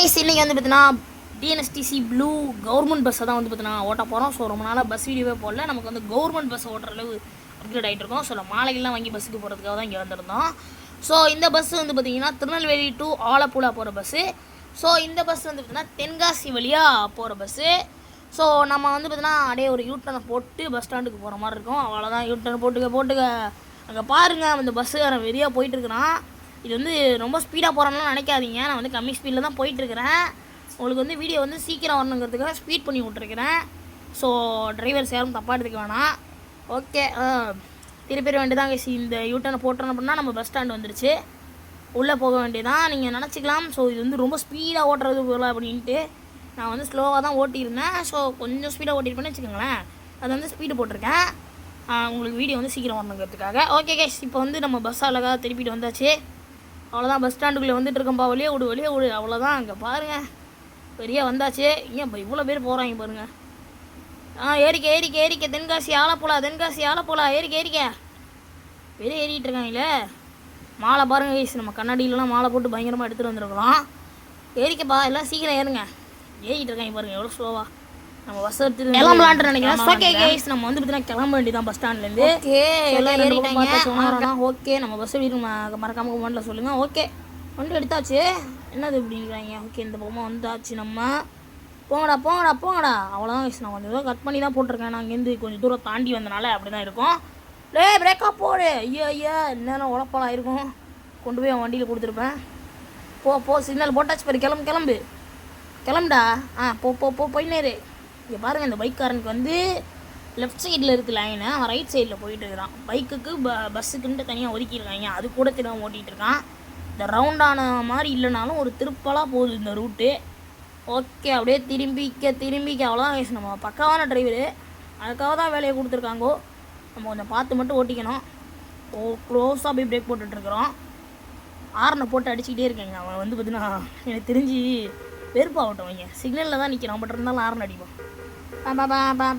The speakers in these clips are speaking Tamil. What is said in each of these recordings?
கைஸ் இன்றைக்கி வந்து பார்த்தீங்கன்னா டிஎன்எஸ்டிசி ப்ளூ கவர்மெண்ட் பஸ்ஸை தான் வந்து பார்த்தீங்கன்னா ஓட்ட போகிறோம். ஸோ ரொம்ப நாளாக பஸ் வீடியோவே போடல. நமக்கு வந்து கவர்மெண்ட் பஸ் ஓட்டுற அளவு அப்கிரேட் ஆகிட்டு இருக்கோம். ஸோ மாலைகள்லாம் வாங்கி பஸ்ஸுக்கு போகிறதுக்காக தான் இங்கே வந்திருந்தோம். ஸோ இந்த பஸ் வந்து பார்த்திங்கன்னா திருநெல்வேலி டு ஆலப்புழா போகிற பஸ்ஸு. ஸோ இந்த பஸ் வந்து பார்த்திங்கன்னா தென்காசி வழியாக போகிற பஸ்ஸு. ஸோ நம்ம வந்து பார்த்திங்கன்னா அப்படியே ஒரு யூட்டர்னை போட்டு பஸ் ஸ்டாண்டுக்கு போகிற மாதிரி இருக்கும். அவ்வளோதான், யூட்டர்ன் போட்டுக்க அங்கே பாருங்கள், அந்த பஸ்ஸுக்காரன் வெறியாக போயிட்டுருக்குறான். இது வந்து ரொம்ப ஸ்பீடாக போகிறோம்லாம் நினைக்காதீங்க. நான் வந்து கம்மி ஸ்பீடில் தான் போயிட்டுருக்கிறேன். உங்களுக்கு வந்து வீடியோ வந்து சீக்கிரம் வரணுங்கிறதுக்காக ஸ்பீட் பண்ணி விட்ருக்கிறேன். ஸோ டிரைவர்ஸ் யாரும் தப்பாக எடுத்துக்க வேணாம். ஓகே, திருப்பி வேண்டியதாங்க. இந்த யூட்டர்னை போட்டோம் அப்படின்னா நம்ம பஸ் ஸ்டாண்டு வந்துடுச்சு. உள்ளே போக வேண்டியதான். நீங்கள் நினச்சிக்கலாம் ஸோ இது வந்து ரொம்ப ஸ்பீடாக ஓட்டுறது போல அப்படின்ட்டு. நான் வந்து ஸ்லோவாக தான் ஓட்டியிருந்தேன். ஸோ கொஞ்சம் ஸ்பீடாக ஓட்டியிருப்பேன்னு வச்சுக்கோங்களேன். அது வந்து ஸ்பீடு போட்டிருக்கேன் உங்களுக்கு வீடியோ வந்து சீக்கிரம் வரணுங்கிறதுக்காக. ஓகே கேஸ், இப்போ வந்து நம்ம பஸ் அழகாக திருப்பிட்டு வந்தாச்சு. அவ்வளோதான், பஸ் ஸ்டாண்டுக்குள்ளே வந்துட்டு இருக்கோம்ப்பா. வெளியே விடு. அவ்வளோதான், அங்கே பாருங்கள், பெரிய வந்தாச்சு. ஏன் இப்போ இவ்வளோ பேர் போகிறாங்க பாருங்கள். ஏறிக்க தென்காசி ஆலப்புழா ஏறிக்க பெரிய ஏறிட்டு இருக்காங்களே. மாலை பாருங்கள் கைஸ், நம்ம கண்ணாடியிலலாம் மாலை போட்டு பயங்கரமாக எடுத்துகிட்டு வந்துருக்குறோம். ஏறிக்கப்பா, எல்லாம் சீக்கிரம் ஏறிட்டு இருக்காங்க பாருங்கள் எவ்வளோ ஸ்லோவாக. நம்ம பஸ் எடுத்துட்டு கிளம்பலான்ட்டு நினைக்கிறேன். ஓகே கைஸ், நம்ம வந்து பார்த்தீங்கன்னா கிளம்ப வேண்டியதான் பஸ் ஸ்டாண்ட்லேருந்து. எல்லாம் ஏறிட்டாங்க. ஓகே, நம்ம பஸ் எப்படி மறக்காம கமெண்ட்டில் சொல்லுங்கள். ஓகே, வண்டி எடுத்தாச்சு. என்னது இப்படிங்கிறாங்க. ஓகே, இந்த பக்கமாக வந்தாச்சு. நம்ம போங்கடா. அவ்வளோதான் கைஸ், நான் கொஞ்சம் தூரம் கட் பண்ணி தான் போட்டிருக்கேன். நான் இங்கேருந்து கொஞ்சம் தூரம் தாண்டி வந்தனால அப்படி தான் இருக்கும். பிரேக்கப் போடு. ஐயா என்னென்ன உழப்பலாம் இருக்கும். கொண்டு போய் அவன் வண்டியில் கொடுத்துருப்பேன். போ சிக்னல் போட்டாச்சு பாரு. கிளம்புடா. போயினேரு. இங்கே பாருங்கள், இந்த பைக்காரனுக்கு வந்து லெஃப்ட் சைடில் இருக்குது லைனு, அவன் ரைட் சைடில் போயிட்டு இருக்கிறான். பைக்குக்கு பஸ்ஸுக்குன்ட்டு தனியாக ஒதுக்கியிருக்காங்க. அது கூட திரும்ப ஓட்டிகிட்டு இருக்கான். இந்த ரவுண்டான மாதிரி இல்லைனாலும் ஒரு திருப்பலாக போகுது இந்த ரூட்டு. ஓகே, அப்படியே திரும்பிக்க அவ்வளோதான் வயசு. நம்ம பக்காவான டிரைவரு, அதுக்காக தான் வேலையை கொடுத்துருக்காங்கோ. நம்ம கொஞ்சம் பார்த்து மட்டும் ஓட்டிக்கணும். க்ளோஸாக போய் பிரேக் போட்டுட்ருக்குறோம். ஆர்னை போட்டு அடிச்சுக்கிட்டே இருக்கேங்க. அவன் வந்து பார்த்தீங்கன்னா எனக்கு தெரிஞ்சு வெறுப்பாகட்டும். அவங்க சிக்னலில் தான் நிற்கிறான், பட் இருந்தாலும் ஆர்ன் அடிப்பான்.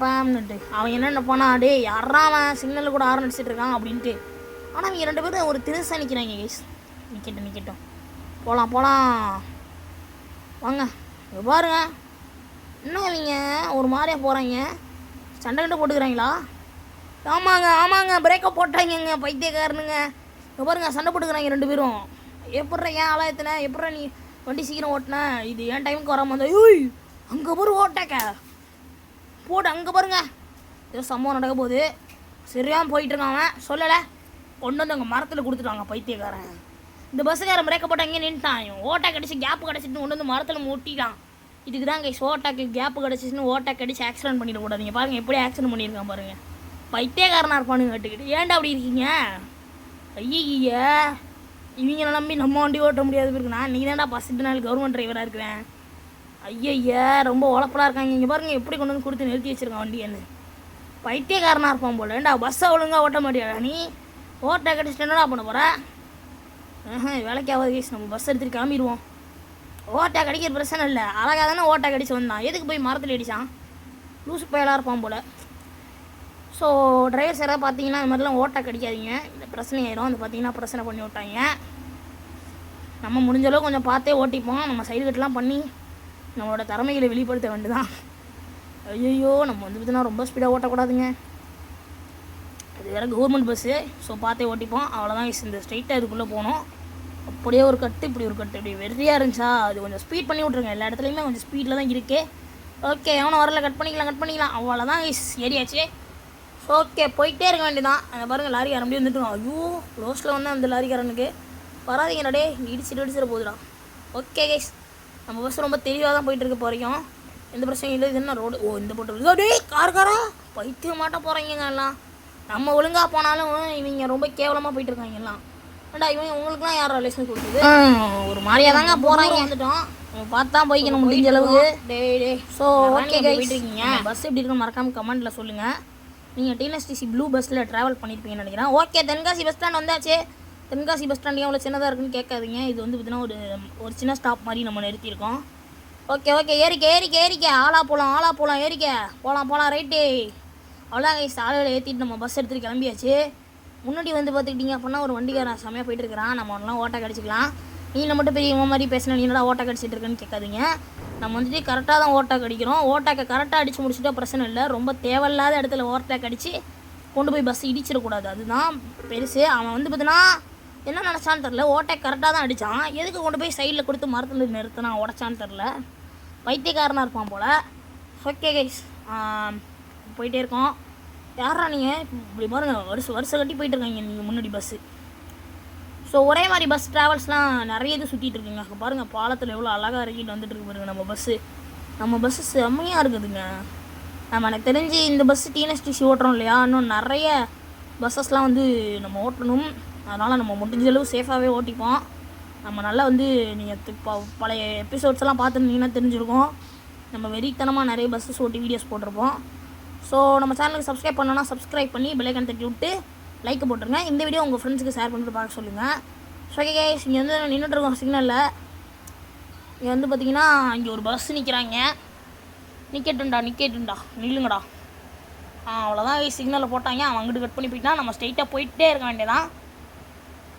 பாம்னுட்டு அவன் என்னென்ன போனால் டே யாரா அவன் சிக்னலில் கூட ஆர்ன் அடிச்சிட்டு இருக்கான் அப்படின்ட்டு. ஆனால் அவங்க ரெண்டு பேரும் ஒரு திருசாக நிற்கிறாங்க கைஸ். நிற்கட்டும் போகலாம் வாங்க. இங்கே பாருங்க, இன்னும் அவங்க ஒரு மாதிரியாக போகிறாங்க. சண்டை போட்டுக்கிறாங்களா? ஆமாங்க பிரேக்கப் போட்டாங்க பைத்தியக்காரனுங்க. இங்கே பாருங்க, சண்டை போட்டுக்கிறாங்க ரெண்டு பேரும். எப்பட்ற ஏன் ஆலயத்தின, எப்பட்ற நீ வண்டி சீக்கிரம் ஓட்டின, இது ஏன் டைமுக்கு வராமல் வந்தா? ஓய், அங்கே பாரு ஓட்டாக்க போட்டு. அங்கே பாருங்க, ஏதோ சம்பவம் நடக்க போகுது. சரியாக போயிட்டுருக்கான் அவன். சொல்லலை, கொண்டு வந்து அங்கே மரத்தில் கொடுத்துட்டாங்க பைத்தியக்காரன். இந்த பஸ்ஸுக்காரன் பிரேக்கை போட்டு அங்கேயே நின்ட்டான். ஓட்டா கிடச்சி கேப்பு கிடச்சிட்டு கொண்டு வந்து மரத்தில் மூட்டிட்டான். இதுக்கு தான் கைஸ், ஓட்டாக்கு கேப்பு கிடச்சிச்சின்னு ஓட்டா கடிச்சு ஆக்சிடென்ட் பண்ணிடக்கூடாதுங்க. பாருங்கள் எப்படி ஆக்சிடென்ட் பண்ணியிருக்கான் பாருங்கள். பைத்தியக்காரனாக இருப்பானுங்க கட்டுக்கிட்டு. ஏன்டா அப்படி இருக்கீங்க? ஐயா, இவங்களை நம்பி நம்ம வண்டி ஓட்ட முடியாது இருக்கு. நான் இன்றைக்கி தான்டா ஃபஸ்ட்டு நாள் கவர்மெண்ட் டிரைவராக இருக்கிறேன். ஐயா, ரொம்ப உழப்பலாக இருக்காங்க. இங்கே பாருங்கள் எப்படி கொண்டு வந்து கொடுத்து நிறுத்தி வச்சுருக்கான் வண்டி. என்ன பைத்தியக்காரனாக இருப்பான் போல. ஏண்டா பஸ்ஸை ஒழுங்காக ஓட்ட மாட்டியாடா நீ? ஓட்டை கடிச்சிட்டு என்னடா பண்ண போகிற? வேலைக்காவது கேஸ், நம்ம பஸ் எடுத்துகிட்டு கிளம்பிடுவோம். ஓட்டை கடிக்கிற பிரச்சனை இல்லை, அழகாக தானே ஓட்டை கடிச்சு வந்தான். எதுக்கு போய் மரத்தில் அடித்தான்? லூசு பயலாக இருப்பான் போல். ஸோ டிரைவர்ஸ் யாராவது பார்த்தீங்கன்னா இந்த மாதிரிலாம் ஓட்டை கடிக்காதீங்க, இந்த பிரச்சனை ஆயிரும். அது பார்த்தீங்கன்னா பிரச்சனை பண்ணி விட்டாங்க. நம்ம முடிஞ்சளவு கொஞ்சம் பார்த்தே ஓட்டிப்போம். நம்ம சைடு கட்டெலாம் பண்ணி நம்மளோட திறமைகளை வெளிப்படுத்த வேண்டியதான். ஐயோ, நம்ம வந்து பார்த்தீங்கன்னா ரொம்ப ஸ்பீடாக ஓட்டக்கூடாதுங்க. அது வேறு கவர்மெண்ட் பஸ்ஸு. ஸோ பார்த்தே ஓட்டிப்போம். அவ்வளோதான். இந்த ஸ்ட்ரைட்டாக இதுக்குள்ளே போகணும். அப்படியே ஒரு கட்டு இப்படி இப்படி வெறியாக இருந்துச்சா, அது கொஞ்சம் ஸ்பீட் பண்ணி விட்ருங்க. எல்லா இடத்துலையுமே கொஞ்சம் ஸ்பீடில் தான் இருக்குது. ஓகே, எவனும் வரல, கட் பண்ணிக்கலாம். அவ்வளோதான் ஏரியாச்சு. ஓகே, போயிட்டே இருக்க வேண்டியதான். அங்கே பாருங்கள், லாரிக்காரன் அப்படியே வந்துட்டு. ஐயோ, ரோஸில் வந்து அந்த லாரிக்காரனுக்கு வராதிங்க டே, இடிச்சிட்டு போகுதுடா. ஓகே கைஸ், நம்ம பஸ் ரொம்ப தெளிவாக தான் போயிட்டு இருக்க போகிறோம். எந்த பிரச்சனையும் இல்லை. இது என்ன ரோடு? இந்த போட்டு டே காரா பைத்திய மாட்டோம் போகிறாங்க எல்லாம். நம்ம ஒழுங்காக போனாலும் இவங்க ரொம்ப கேவலமாக போயிட்டு இருக்காங்க எல்லாம். ஏண்டா இவங்க உங்களுக்குலாம் யாரும் லைசன்ஸ் கொடுக்குது? ஒரு மாதிரியாக தாங்க போகிறாங்க. வந்துட்டோம், நம்ம பார்த்து தான் போய்க்கணும் முடிஞ்ச அளவுக்கு. ஸோ ஓகே போயிட்டு இருக்கீங்க. பஸ் எப்படி இருக்குன்னு மறக்காமல் கமெண்ட்டில் சொல்லுங்கள். நீங்கள் டிஎன்எஸ்டிசி ப்ளூ பஸ்ஸில் ட்ராவல் பண்ணியிருப்பீங்கன்னு நினைக்கிறேன். ஓகே, தென்காசி பஸ் ஸ்டாண்ட் வந்தாச்சு. தென்காசி பஸ் ஸ்டாண்ட் எவ்வளோ சின்னதாக இருக்குன்னு கேட்காதீங்க. இது வந்து பார்த்தீங்கன்னா ஒரு சின்ன ஸ்டாப் மாதிரி நம்ம நிறுத்தியிருக்கோம். ஓகே ஏறிக்க ஆலப்புழா ஏறிக்க போகலாம் ரைட்டு. அவ்வளோதான் கைஸ், ஆளுகளை ஏற்றிட்டு நம்ம பஸ் எடுத்துகிட்டு கிளம்பியாச்சு. முன்னாடி வந்து பார்த்துக்கிட்டிங்க அப்படின்னா ஒரு வண்டிக்காரன் செம்மையாக போயிட்டு இருக்கிறான். நம்ம ஒன்றெலாம் ஓட்டை கிடச்சிக்கலாம். நீ மட்டும் பெரிய இவன் மாதிரி பேசினா நீ என்னடா ஓட்டை கடிச்சிட்டு இருக்கேன்னு கேட்காதீங்க. நம்ம வந்துட்டு கரெக்டாக தான் ஓவர்டேக் அடிக்கிறோம். ஓவர்டேக்கை கரெக்டாக அடித்து முடிச்சுட்டா பிரச்சனை இல்லை. ரொம்ப தேவையில்லாத இடத்துல ஓவர்டேக் அடித்து கொண்டு போய் பஸ் இடிச்சிடக்கூடாது. அதுதான் பெருசு. அவன் வந்து பார்த்தீங்கன்னா என்ன நினச்சான்னு தெரில. ஓவர்டேக் கரெக்டாக தான் அடித்தான். எதுக்கு கொண்டு போய் சைடில் கொடுத்து மரத்தில் நிறுத்தினான் உடச்சான்னு தெரில. பைத்தியக்காரனாக இருப்பான் போல். ஓகே கைஸ், போயிட்டே இருக்கோம். யாரா நீங்கள் இப்படி பாருங்கள், வருஷம் கட்டி போயிட்டுருக்காங்க நீங்கள் முன்னாடி பஸ்ஸு. ஸோ ஒரே மாதிரி பஸ் ட்ராவல்ஸ்லாம் நிறைய இது சுற்றிட்டு இருக்குங்க. பாருங்கள் பாலத்தில் எவ்வளோ அழகாக இறக்கிட்டு வந்துட்டு இருக்கு பாருங்கள் நம்ம பஸ்ஸு செம்மையாக இருக்குதுங்க. எனக்கு தெரிஞ்சு இந்த பஸ்ஸு டிஎன்எஸ்டிசி ஓட்டுறோம் இல்லையா, இன்னும் நிறைய பஸ்ஸஸ்லாம் வந்து நம்ம ஓட்டணும். அதனால் நம்ம முடிஞ்ச அளவு சேஃபாகவே ஓட்டிப்போம். நம்ம நல்லா வந்து நீங்கள் பழைய எபிசோட்ஸ் எல்லாம் பார்த்துருந்தீங்கன்னா தெரிஞ்சிருக்கும். நம்ம வெறித்தனமாக நிறைய பஸ்ஸஸ் ஓட்டி வீடியோஸ் போட்டிருப்போம். ஸோ நம்ம சேனலுக்கு சப்ஸ்கிரைப் பண்ணோன்னா சப்ஸ்கிரைப் பண்ணி பெல் ஐக்கான் தட்டி விட்டு லைக் போட்டுருங்க. இந்த வீடியோ உங்கள் ஃப்ரெண்ட்ஸுக்கு ஷேர் பண்ணிட்டு பார்க்க சொல்லுங்கள். ஸோ ஓகே கைஸ், இங்கே வந்து நின்றுட்டுருக்கோம் சிக்னலில். இங்கே வந்து பார்த்தீங்கன்னா இங்கே ஒரு பஸ் நிற்கிறாங்க. நிற்கட்டும்டா நில்லுங்கடா. அவ்வளோதான் சிக்னலில் போட்டாங்க. அவன் அங்கிட்டு கட் பண்ணி போயிட்டான். நம்ம ஸ்ட்ரைட்டாக போயிட்டே இருக்க வேண்டியதான்.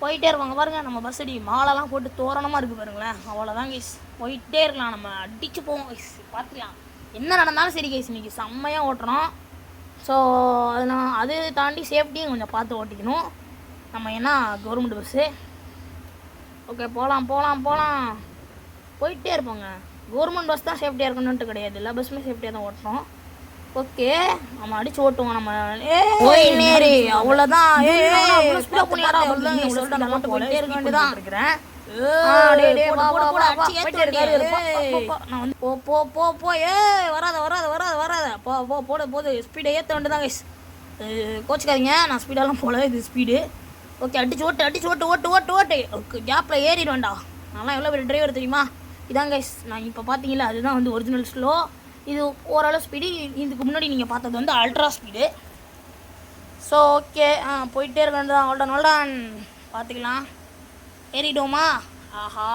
போயிட்டே இருப்பாங்க பாருங்கள். நம்ம பஸ் அடி மாலைலாம் போட்டு தோரணமாக இருக்குது பாருங்களேன். அவ்வளோதான் கைஸ், போயிட்டே இருக்கலாம். நம்ம அடித்து போவோம் கைஸ், பார்த்துக்கலாம். என்ன நடந்தாலும் சரி கைஸ், இன்றைக்கி செம்மையாக ஓட்டுறோம். ஸோ அது தாண்டி சேஃப்டியும் கொஞ்சம் பார்த்து ஓட்டிக்கணும் நம்ம. ஏன்னா கவர்மெண்ட் பஸ்ஸு. ஓகே, போகலாம் போயிட்டே இருப்போங்க. கவர்மெண்ட் பஸ் தான் சேஃப்டியாக இருக்கணுன்ட்டு கிடையாது, எல்லா பஸ்ஸுமே சேஃப்டியாக தான் ஓட்டுறோம். ஓகே, நம்ம அடிச்சு ஓட்டுவோம். நம்ம அவ்வளோதான். போயிட்டே இருக்க வேண்டியதான் இருக்கிறேன். நான் வந்து வராத போது ஸ்பீடை ஏற்ற வேண்டியதான் கைஸ். கோச்சிக்காதீங்க, நான் ஸ்பீடெல்லாம் போல, இது ஸ்பீடு. ஓகே, அடிச்சு ஓட்டு. ஓகே, கேப்பில் ஏறிடுவேண்டா. நான்லாம் எவ்வளோ பெரிய டிரைவர் தெரியுமா. இதான் கைஸ், நான் இப்போ பார்த்தீங்களா அதுதான் வந்து ஒரிஜினல் ஸ்லோ. இது ஓரளவு ஸ்பீடு. இதுக்கு முன்னாடி நீங்கள் பார்த்தது வந்து அல்ட்ரா ஸ்பீடு. ஸோ ஓகே, போயிட்டே இருக்க வேண்டியதான். அவ்வளோதான் பார்த்துக்கலாம். ஏறிடுவோமா? ஆஹா,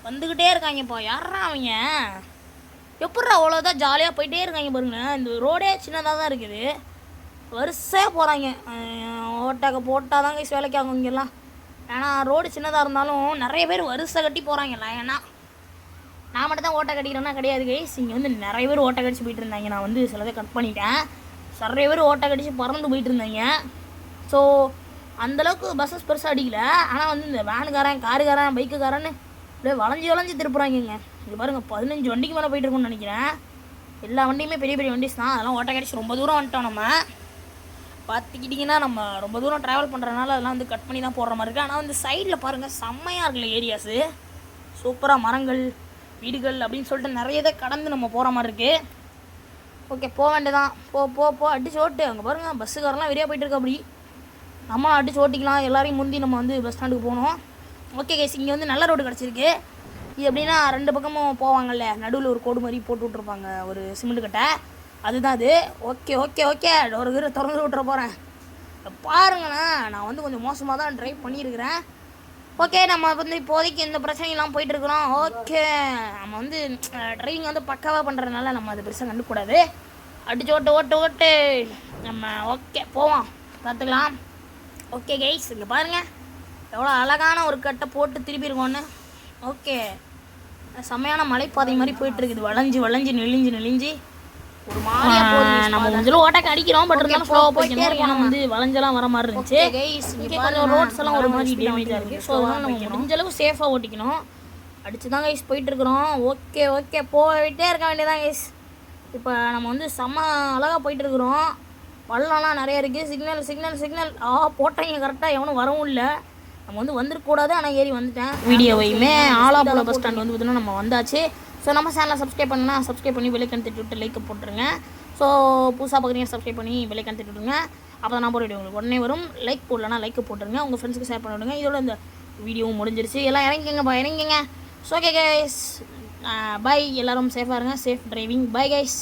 வந்துக்கிட்டே இருக்காங்கப்பா. யாரா அவங்க? எப்பட்றா அவ்வளோதான் ஜாலியாக போயிட்டே இருக்காங்க பாருங்க. இந்த ரோடே சின்னதாக தான் இருக்குது. வரிசையாக போகிறாங்க. ஓட்டாக்க போட்டால் தாங்க வேலைக்கு ஆகும் இங்கெல்லாம். ஏன்னா ரோடு சின்னதாக இருந்தாலும் நிறைய பேர் வரிசை கட்டி போகிறாங்கல்ல. ஏன்னா நான் மட்டும் தான் ஓட்டை கட்டிக்கிறேன்னா கிடையாது கைஸ். இங்கே வந்து நிறைய பேர் ஓட்டை கடிச்சு போயிட்டு இருந்தாங்க. நான் வந்து சிலதை கட் பண்ணிட்டேன். நிறைய பேர் ஓட்டை கடிச்சு பறந்து போயிட்டு இருந்தாங்க. ஸோ அந்தளவுக்கு பஸ்ஸஸ் பெருசாக அடிக்கல. ஆனால் வந்து இந்த வேனுக்காரன், காருக்காரன், பைக்குக்காரன்னு அப்படியே வளைஞ்சி திருப்புறாங்கங்க. இது பாருங்கள், 15 வண்டிக்கு மேலே போயிட்டு இருக்கோம்னு நினைக்கிறேன். எல்லா வண்டியுமே பெரிய வண்டிஸ் தான். அதெல்லாம் ஓட்டை கடிச்சு ரொம்ப தூரம் வந்துட்டோம். நம்ம பார்த்துக்கிட்டிங்கன்னா நம்ம ரொம்ப தூரம் ட்ராவல் பண்ணுறதுனால அதெல்லாம் வந்து கட் பண்ணி தான் போடுற மாதிரி இருக்குது. ஆனால் வந்து சைடில் பாருங்கள் செம்மையாக இருக்குல்ல ஏரியாஸு. சூப்பராக மரங்கள், வீடுகள் அப்படின்னு சொல்லிட்டு நிறைய இதை கடந்து நம்ம போகிற மாதிரி இருக்குது. ஓகே, போக வேண்டியதான். போ அடிச்சு ஓட்டு. அங்கே பாருங்கள் பஸ்ஸுக்காரெல்லாம் வெளியே போயிட்டு இருக்கா. அப்படி நம்மளும் அடிச்சு ஓட்டிக்கலாம். எல்லாரையும் முந்தி நம்ம வந்து பஸ் ஸ்டாண்டுக்கு போகணும். ஓகே கைஸ், இங்கே வந்து நல்ல ரோடு கிடச்சிருக்கு. இது எப்படின்னா 2 பக்கமும் போவாங்கல்ல, நடுவில் ஒரு கோடு மாதிரி போட்டு விட்ருப்பாங்க, ஒரு சிமெண்ட் கட்டை. அதுதான் அது. ஓகே ஒரு திறந்து விட்டுற போகிறேன். பாருங்களேன், நான் வந்து கொஞ்சம் மோசமாக தான் ட்ரைவ் பண்ணியிருக்கிறேன். ஓகே, நம்ம வந்து இப்போதைக்கு எந்த பிரச்சனையெல்லாம் போயிட்டுருக்குறோம். ஓகே, நம்ம வந்து ட்ரைவிங் வந்து பக்காவாக பண்ணுறதுனால நம்ம அது பெருசாக கண்டுக்கூடாது. அடிச்சு ஓட்டு நம்ம. ஓகே, போவோம், பார்த்துக்கலாம். ஓகே கைஸ், இங்கே பாருங்கள் எவ்வளோ அழகான ஒரு கட்டை போட்டு திருப்பியிருக்கோன்னு. ஓகே, செம்மையான மலைப்பாதை மாதிரி போயிட்டுருக்குது. வளைஞ்சு நெளிஞ்சு ஒரு மாதிரியா போகுது. நம்ம கொஞ்சம் ஓட்டக்கு அடிக்கிறோம், பட் இருந்தாலும் ஸ்லோவாக போயிட்டு நம்ம வந்து வளைஞ்செல்லாம் வர மாதிரி இருந்துச்சு. கொஞ்சம் ரோட்ஸ் எல்லாம் ஒரு மாதிரி டேமேஜாக இருக்குது. ஸோ அதனால் நம்ம முடிஞ்ச அளவு சேஃபாக ஓட்டிக்கணும். அடிச்சு தான் கைஸ் போயிட்டுருக்குறோம். ஓகே போயிட்டே இருக்க வேண்டியதான் கைஸ். இப்போ நம்ம வந்து செம்ம அழகாக போயிட்டுருக்குறோம். பள்ளம்லாம் நிறைய இருக்குது. சிக்னல் போட்டாங்க கரெக்டாக. எவனும் வரவும் இல்லை. நம்ம வந்து வந்துருக்கூடாது, ஆனால் ஏறி வந்துட்டேன். வீடியோவையுமே ஆலாப்புழா பஸ் ஸ்டாண்ட் வந்து பார்த்தீங்கன்னா நம்ம வந்தாச்சு. ஸோ நம்ம சேனலை சப்ஸ்கிரைப் பண்ணி பெல் ஐக்கான் தட்டி விட்டு லைக் போட்டுருங்க. ஸோ புதுசாக பார்க்குறீங்க, சப்ஸ்கிரைப் பண்ணி பெல் ஐக்கான் தட்டி விட்டுருங்க. அப்போ தான் நான் போகிற வீடியோ உங்களுக்கு உடனே வரும். லைக் போடலன்னா லைக் போட்டுருங்க. உங்கள் ஃப்ரெண்ட்ஸுக்கு ஷேர் பண்ணி விடுங்க. இதோட இந்த வீடியோவும் முடிஞ்சிருச்சு. எல்லாம் இறங்கிங்க. So okay guys, bye. எல்லோரும் சேஃபாக இருங்க. Safe driving. Bye guys.